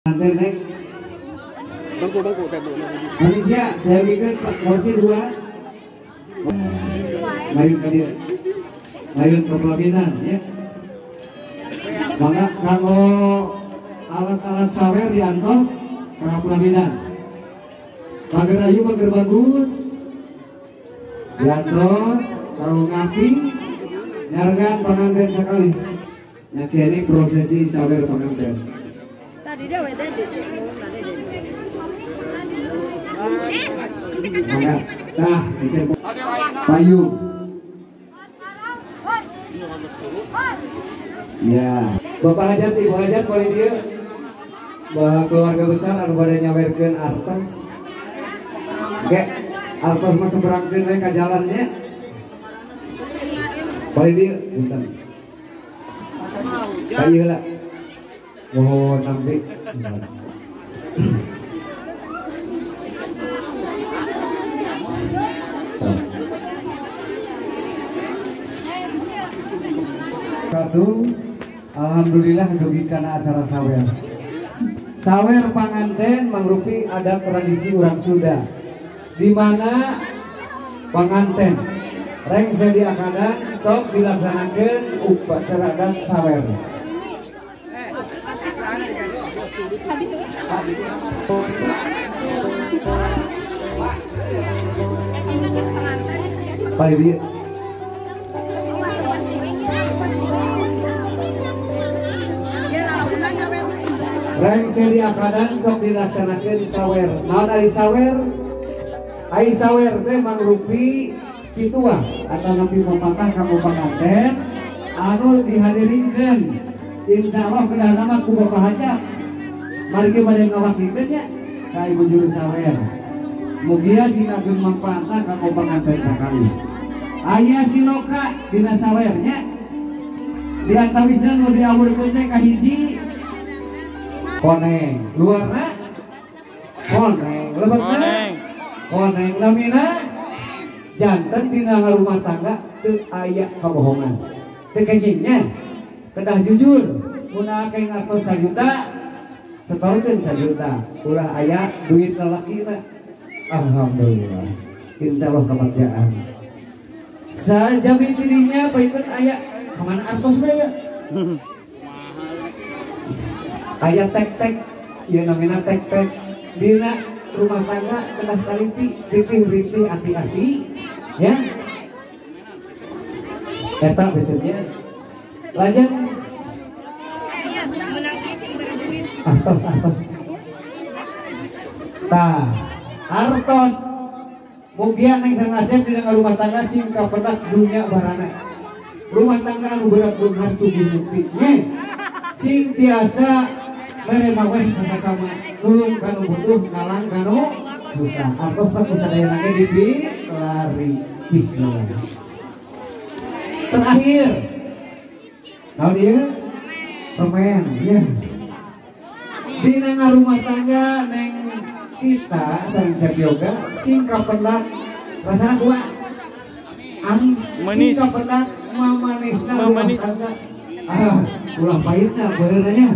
Nanti naik bangku Malaysia, saya bikin kursi 2. Mayun ke dia, mayun ke pelaminan ya. Maka kalau alat-alat sawer diantos ke pelaminan, pagar ayu pagar bagus diantos, kalau ngaping nyargan pengantin sekali. Yang ini prosesi sawer pengantin. Nah, bisa payu. Ya, Bapak Hajat, Ibu Hajat, boleh dia keluarga besar anu pada nyawerkeun artos. Oke, artos mah seberangkeun we ka jalannya. Boleh dia, punten. Payu lah. Oh, nampi. Alhamdulillah dugi kana acara sawer. Sawer panganten mangrupi adat tradisi urang Sunda, di mana panganten reng sediakanan sok dilaksanakeun upacara adat sawer. Pak Ibu reng sediakanan sok dilaksanakeun sawer. Naon ari sawer? Ai sawer teh mangrupi pituah atau napi pepatah kanggo panganten anu dihadirikeun insyaallah kedah nama ku Bapak Hajat. Mari kita bade ngawakikeun nya ka ibu juru sawer. Mugia sinageun mangpaatna kanggo panganten sakali. Aya siloka dina sawernya. Di antawisna nu diawurkeun teh kahiji koneng, luarna koneng, lebetna koneng, lamina janten dina rumah tangga teu aya kabohongan, teu kengingnya, kedah jujur, mun ake ngatos 1 juta, setorkeun 1 juta, ulah aya duit lalakina, alhamdulillah, insyaallah kebahagiaan. Sajami tidinya paitun aya kemana artos ya? Ayah tek-tek, ya namanya tek-tek dina rumah tangga kedah taliti, ritih-ritih, hati-hati ya eta betulnya lajeng artos tah artos mugia neng sangasep dina rumah tangga sing kapedak dunia barana rumah tangga anu berat-berat sugih muktinya sing tiasa meremaweh sama nulung kanu butuh ngalang kanu susah artos pak sadaya nage dipilari bismillah. Terakhir tahu dia permen ya dina rumah tangga neng kita sancak yoga sing kapendak rasana kuat sing kapendak mamanisna rumah tangga ulah pahitna benernya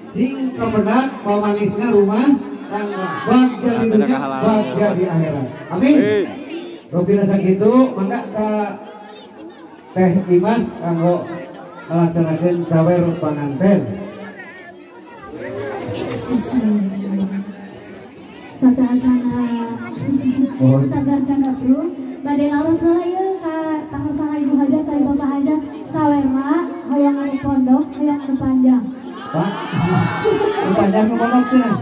sing kepedak pemanisnya rumah tangga bag jadi dunia bag jadi akhirat amin. Robina sakitu mangga ka Teh Imas kanggo melaksanakeun sawer panganten. Sadarcana bro bade ngaros heula ka tanggal 9 Ibu Hajat ka Bapak Hajat sawer mah hoyong anu pondok hoyong anu panjang. Pak, panjang nu pondok cenah.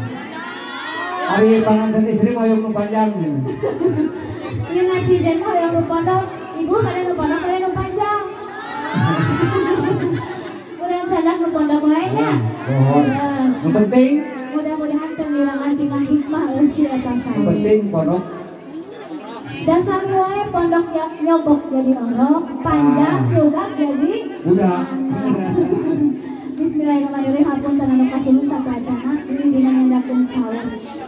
Ari panganten istri hoyong nu panjang cenah. Ieu netizen hoyong nu pondok, ibu kada nu pondok kada nu panjang. Urang sadak nu pondok wae nya. Nu penting mudah-mudahan pemilangan tina hikmah geus di atas saya. Penting pondok dasar wae pondok yang nyogok jadi orok, panjang juga jadi budak. Bismillahirrahmanirrahim. Hapunten anu kasulun satracana ini dina nyandakeun sawer.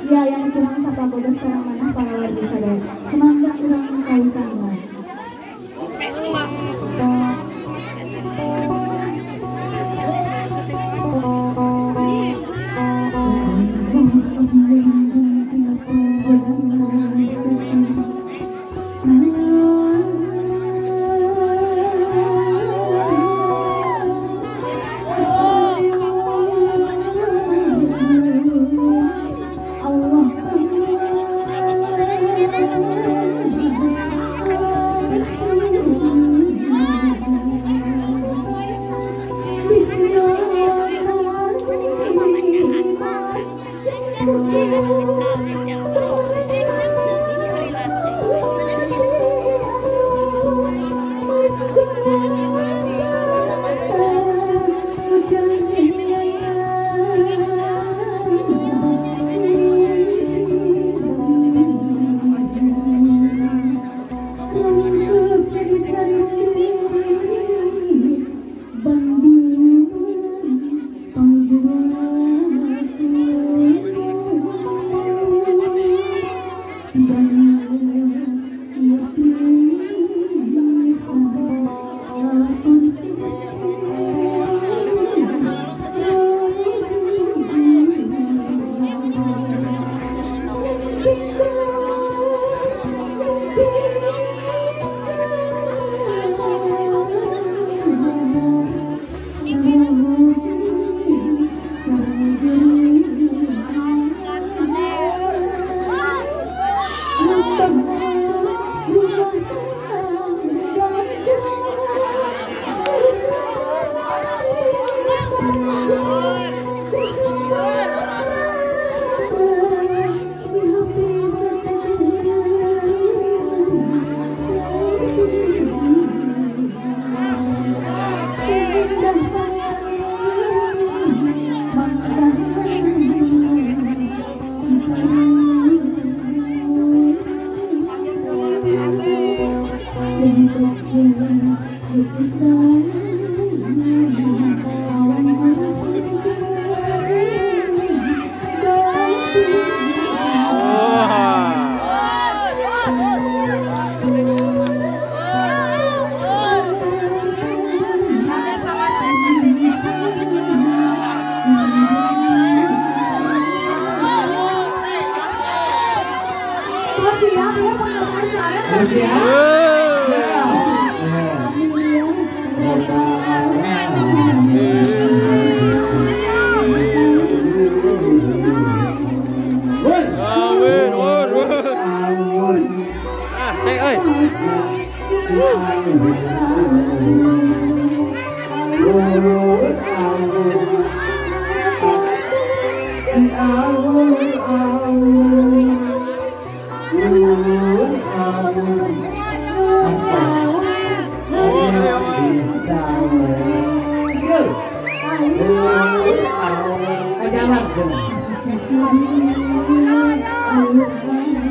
Ya yang kirang sapagoda sareng manah para wargi sadaya. Semangga urang kawitan wae.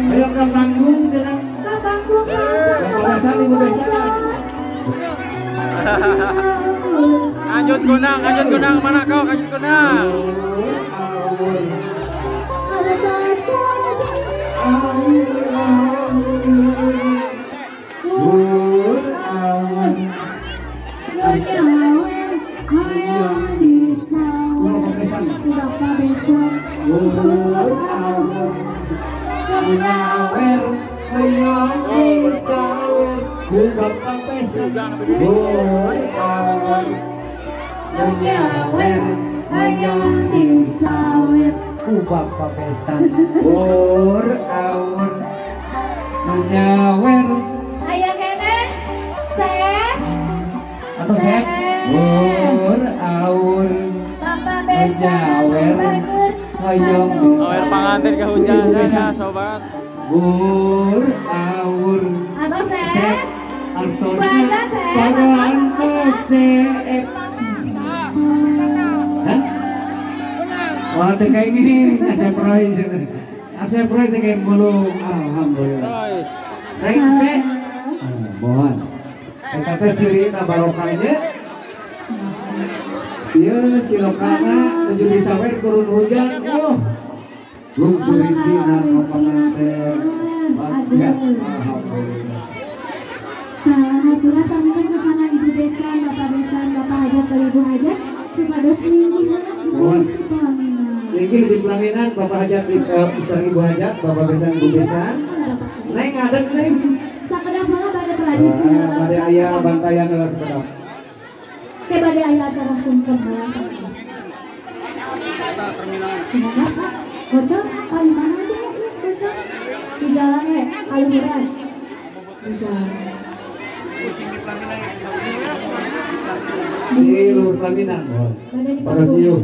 Ayo ke panggung senang. Ke panggung. Bapak Besan, Ibu Besan. Kanjut kunang, mana kau kanjut kunang? Bapak Besan bur aun menyawer Ayah kene set atau set bur aun Bapak Besan menyawer hoyong Awer pangantin kehujanan ya sobat. bur aun atau set set artosnya paranto set wah teka ini Asep Roy teka yang bulu alhamdulillah se mohon kita teh ciri barokahnya ieu silokana menuju disawer turun hujan lungsur cina kapanganten alhamdulillah. Alhamdulillah teman-teman kesana Ibu Besan, Bapak Besan, Bapak Hajat, ke Ibu Hajat supados linggih linggih di pelaminan Bapak Hajat besar Ibu Hajat, Bapak Besan, Ibu Besan. Neng ngadeg neng. Sakedap malah pada tradisi. Pada ayah bantayan adalah sekedap. Kayak pada ayah acara sungkem malah sakedap. Gimana Pak? Bocor? Kali mana aja ya bocor? Di jalan ya? Kali berat? Di jalan. Di luar pelaminan. Pada siu.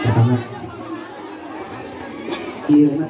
Pertama. Iya,